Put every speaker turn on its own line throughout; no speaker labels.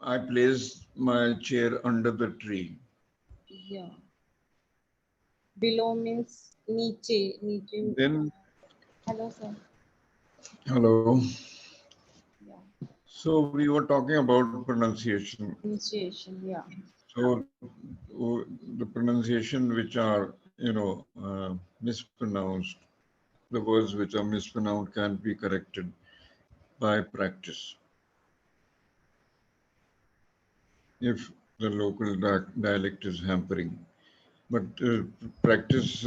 I placed my chair under the tree.
Yeah. Below means niche. Niche.
Then,
Hello, sir.
hello.
Yeah.
So we were talking about pronunciation.
Initiation. Yeah.
So the pronunciation which are, mispronounced, the words which are mispronounced can be corrected by practice. If the local dialect is hampering. But practice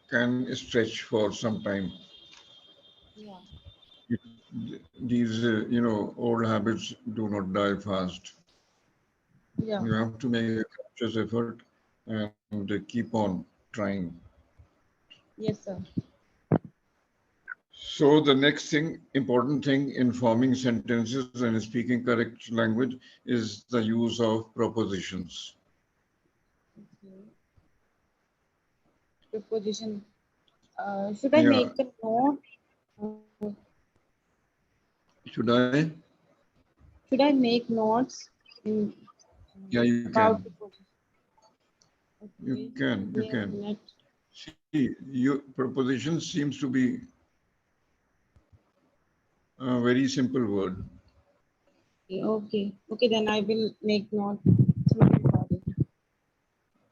can stretch for some time.
Yeah.
These, old habits do not die fast.
Yeah.
You have to make a conscious effort and keep on trying.
Yes, sir.
So the next thing, important thing in forming sentences and speaking correct language is the use of propositions.
Okay. Preposition. Should I
Yeah,
make a note?
should I?
Should I make notes in
Yeah, you
about
can.
preposition?
You
Okay.
can.
Give
You
me a
can.
minute.
See, your proposition seems to be a very simple word.
Okay. Okay. Okay. Then I will make note through recording.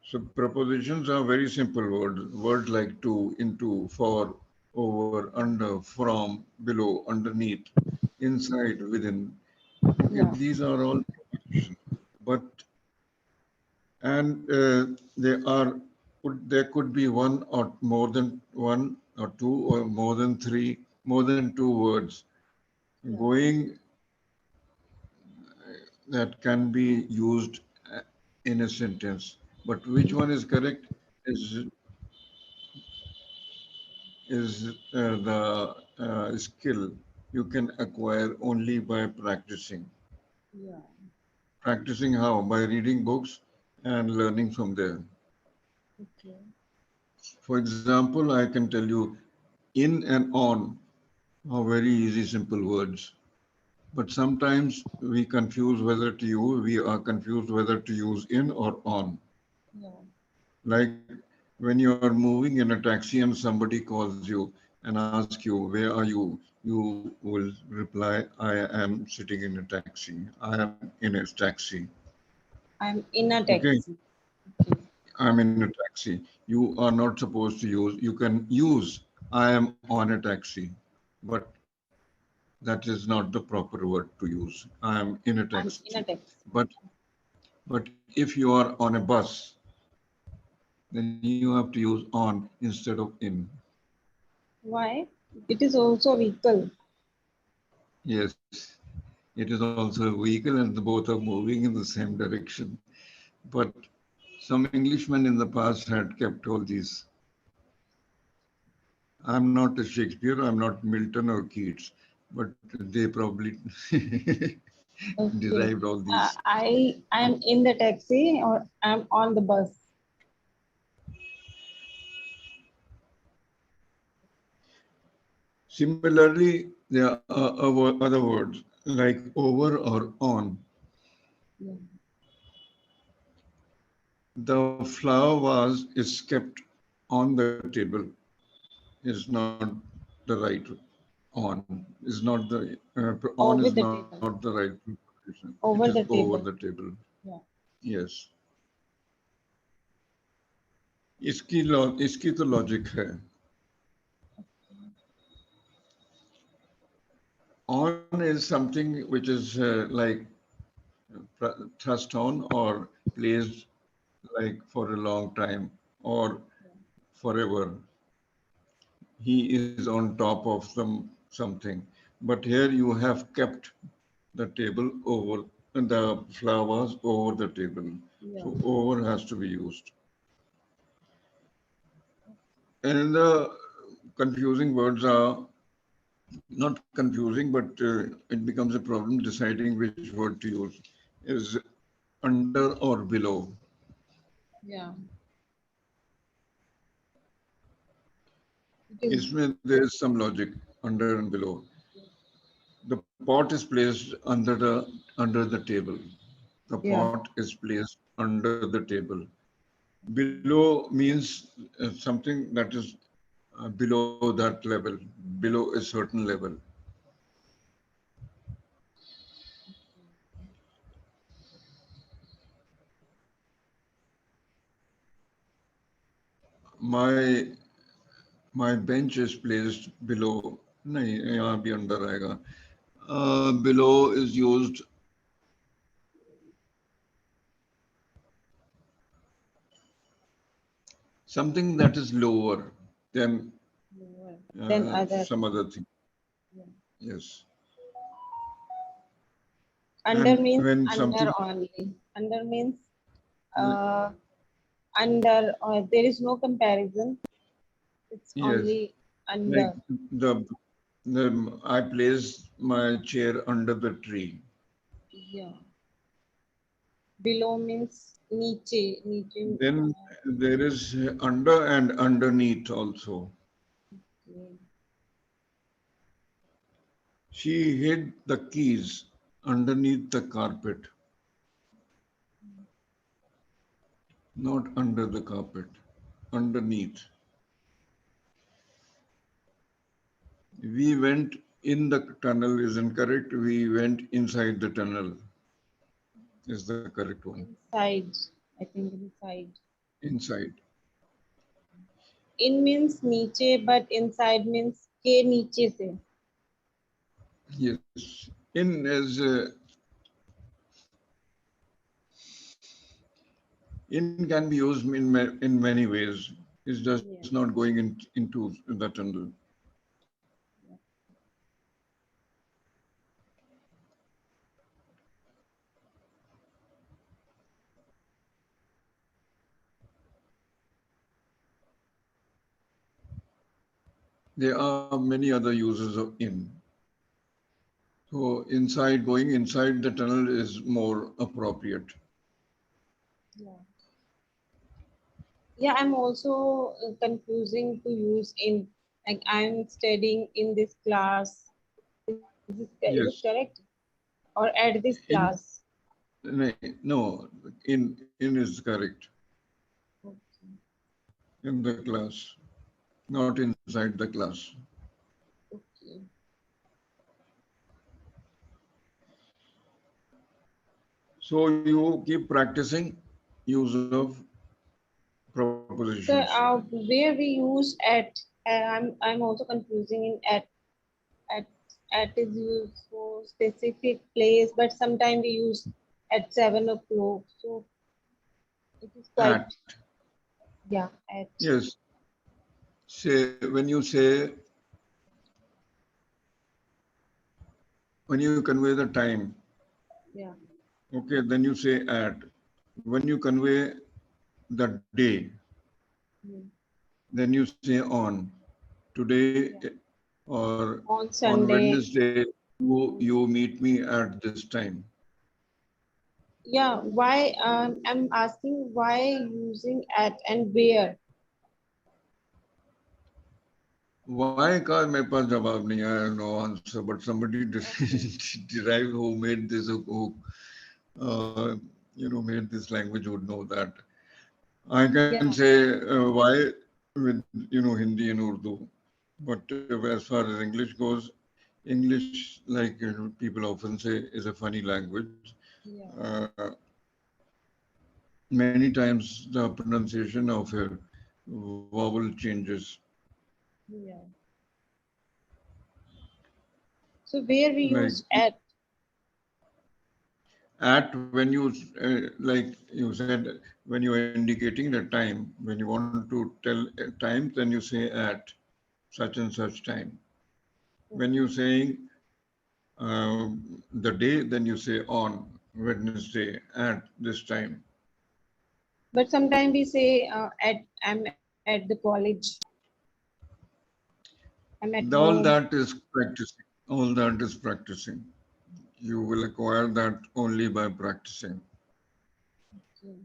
So prepositions are very simple words. Words like to, into, for, over, under, from, below, underneath, inside, within. Okay,
Yeah.
these are all prepositions. But and there could be one or more than one or two or more than three, more than two words
Yeah.
going that can be used in a sentence. But which one is correct is the skill you can acquire only by practicing.
Yeah.
Practicing how? By reading books and learning from there.
Okay.
For example, I can tell you in and on are very easy, simple words. But sometimes we are confused whether to use in or on.
Yeah.
Like when you are moving in a taxi and somebody calls you and asks you, where are you? You will reply, I am sitting in a taxi. I am in a taxi.
I'm in a
Okay.
taxi. Okay.
I'm in a taxi. You are not supposed to use, you can use, I am on a taxi, but that is not the proper word to use. I am in a
I'm in
taxi.
a taxi.
But but if you are on a bus, then you have to use on instead of in.
Why? It is also vehicle.
Yes, it is also a vehicle and both are moving in the same direction. But some Englishmen in the past had kept all these. I'm not a Shakespeare, I'm not Milton or Keats, but they probably
Okay.
derived all these.
I am in the taxi or I'm on the bus.
Similarly, there are other words like over or on.
Yeah.
The flower vase is kept on the table is not the right on, is not the on is
Over the
not the
table.
right position. It is
Over the
over the
table.
table.
Yeah.
Yes. इसकी तो logic है. On is something which is like thrust on or placed like for a long time or forever. He is on top of something. But here you have kept the table over and the flowers over the table.
Yeah.
So over has to be used. And the confusing words are not confusing, but it becomes a problem deciding which word to use. Is under or below.
Yeah. It is.
इसमें there is some logic. under and below. The pot is placed under the table. The
Yeah.
pot is placed under the table. Below means something that is below that level, below a certain level. My my bench is placed below. नहीं यहाँ भी अंदर आएगा. Below is used something that is lower than
Then other.
some other thing.
Yeah.
Yes.
Under
And
means
when
under
something,
only. Under means uh, under. There is no comparison. It's
yes,
only
like
under.
I place my chair under the tree.
Yeah. Below means niche. Niche.
Then there is under and underneath also.
Okay.
She hid the keys underneath the carpet, not under the carpet, underneath. We went in the tunnel is incorrect. We went inside the tunnel is the correct one.
Inside. I think inside.
Inside.
In means niche, but inside means ke niche se.
Yes. In is in can be used in many ways. It's just
Yeah.
not going into the tunnel. There are many other uses of in. So inside, going inside the tunnel is more appropriate.
Yeah. Yeah, I'm also confusing to use in, like I'm studying in this class. Is it
Yes.
correct? Or at this
In
class?
no, in is correct.
Okay.
In the class, not inside the class.
Okay.
So you keep practicing use of
So
propositions.
where we use at, I'm also confusing in at at is used for specific place, but sometimes we use at 7 o'clock. So it is quite,
At
yeah, at,
yes. Say when you convey the time,
yeah.
okay, then you say at. When you convey the day,
Mm.
then you say on. Today
Yeah.
or
On
on
Sunday.
Wednesday,
On
you meet me at this time.
Yeah, why I'm asking why using at and where?
Why का मेरे पास जवाब नहीं आया, no answer, but somebody
Okay.
derived who made this, who made this language would know that. I can
Yeah,
say why with Hindi and Urdu, but as far as English goes, English, like people often say, is a funny language.
yeah,
Many times the pronunciation of a vowel changes.
yeah. So where we
Like
use at?
at when you like you said, when you are indicating the time, when you want to tell a time, then you say at such and such time. When you're saying the day, then you say on Wednesday at this time.
But sometimes we say at I'm at the college. I'm at
All
home.
that is practicing. All that is practicing. You will acquire that only by practicing.
Okay.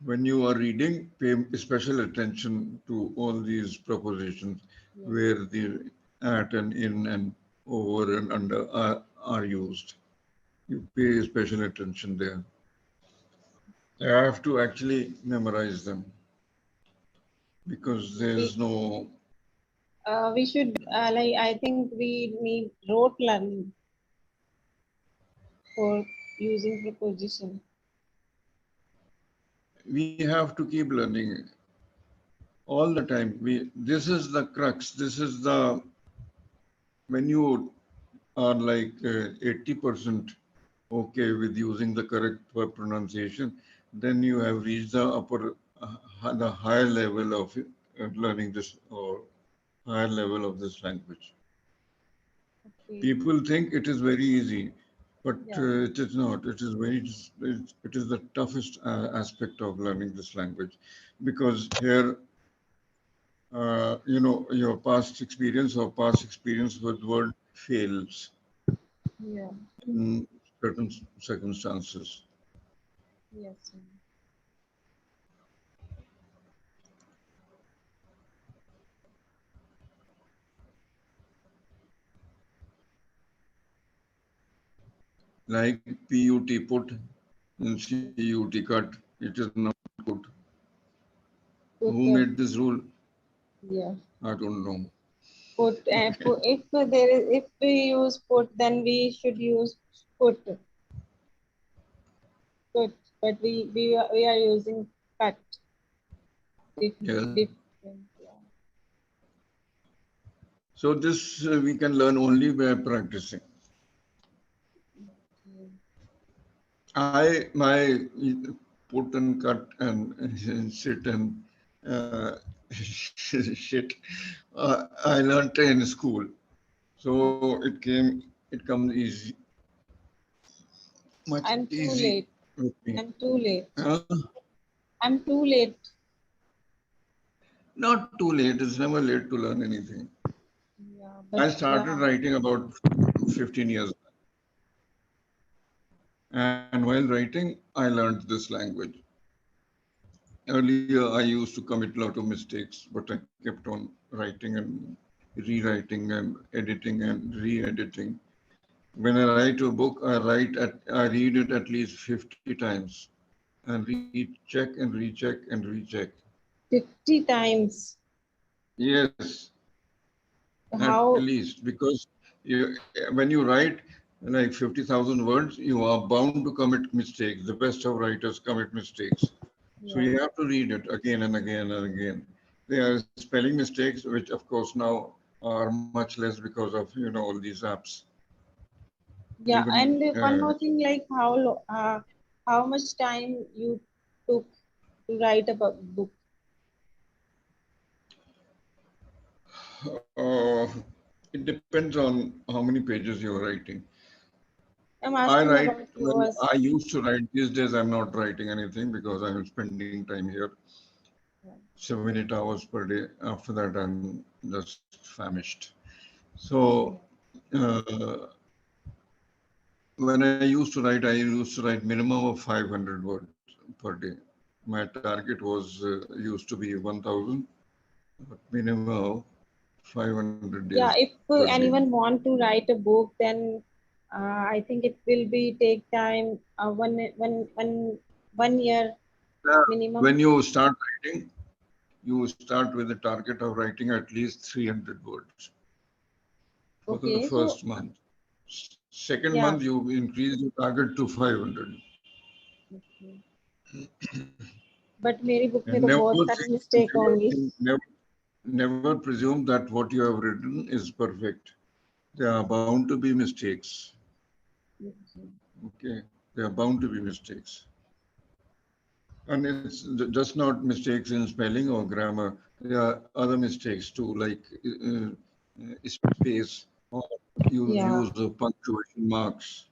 When you are reading, pay special attention to all these propositions.
Yeah.
where the at and in and over and under are used. You pay special attention there. I have to actually memorize them because
We
there's no.
we should like I think we need rote learning for using preposition.
We have to keep learning all the time. This is the crux. This is the when you are like 80% okay with using the correct pronunciation, then you have reached the the higher level of learning this or higher level of this language.
Okay.
People think it is very easy, but
Yeah.
it is not. It is the toughest aspect of learning this language because here, your past experience with word fails
Yeah.
in certain circumstances.
Yes.
Like PUT put and CUT cut, it is not good. Who
Put.
made this rule?
Yeah.
I don't know.
Put if there is if we use put then we should use put put but we are using cut
Yeah.
different. Yeah.
So this we can learn only by practicing.
Okay.
My put and cut and sit and uh, shit. I learned in school, so it comes easy, much
I'm too
easy
late.
with me.
I'm too late.
Uh,
I'm too late.
Not too late. It's never late to learn anything.
Yeah,
I
but
started writing about 15 years back, and while writing, I learned this language. Earlier, I used to commit a lot of mistakes, but I kept on writing and rewriting and editing and re-editing. When I write a book, I read it at least 50 times and recheck and recheck and recheck.
50 times.
Yes, at
How?
least because when you write like 50,000 words, you are bound to commit mistakes. The best of writers commit mistakes. So
Yeah.
you have to read it again and again and again. There are spelling mistakes, which of course now are much less because of all these apps.
Yeah,
Even
and one more thing, like how much time you took to write a book?
uh, it depends on how many pages you're writing.
I'm
I
asking
write
about
when
yours.
I used to write. These days, I'm not writing anything because I'm spending time here
Yeah.
7, 8 hours per day. After that, I'm just famished. So,
Okay.
uh, when I used to write minimum of 500 words per day. My target was used to be 1,000, but minimum of 500 days
Yeah, if
per day.
anyone want to write a book, then I think it will be take time, 1 year
Yeah.
minimum.
When you start writing, you start with a target of writing at least 300 words for the
Okay, so
first month. Second
yeah.
month, you increase your target to 500.
Okay. But मेरी book में
And
तो
never
बहुत सारे mistake होंगी.
never presume that what you have written is perfect. There are bound to be mistakes.
Okay.
Okay, there are bound to be mistakes. And it's just not mistakes in spelling or grammar. There are other mistakes too, like space or
Yeah.
use of punctuation marks.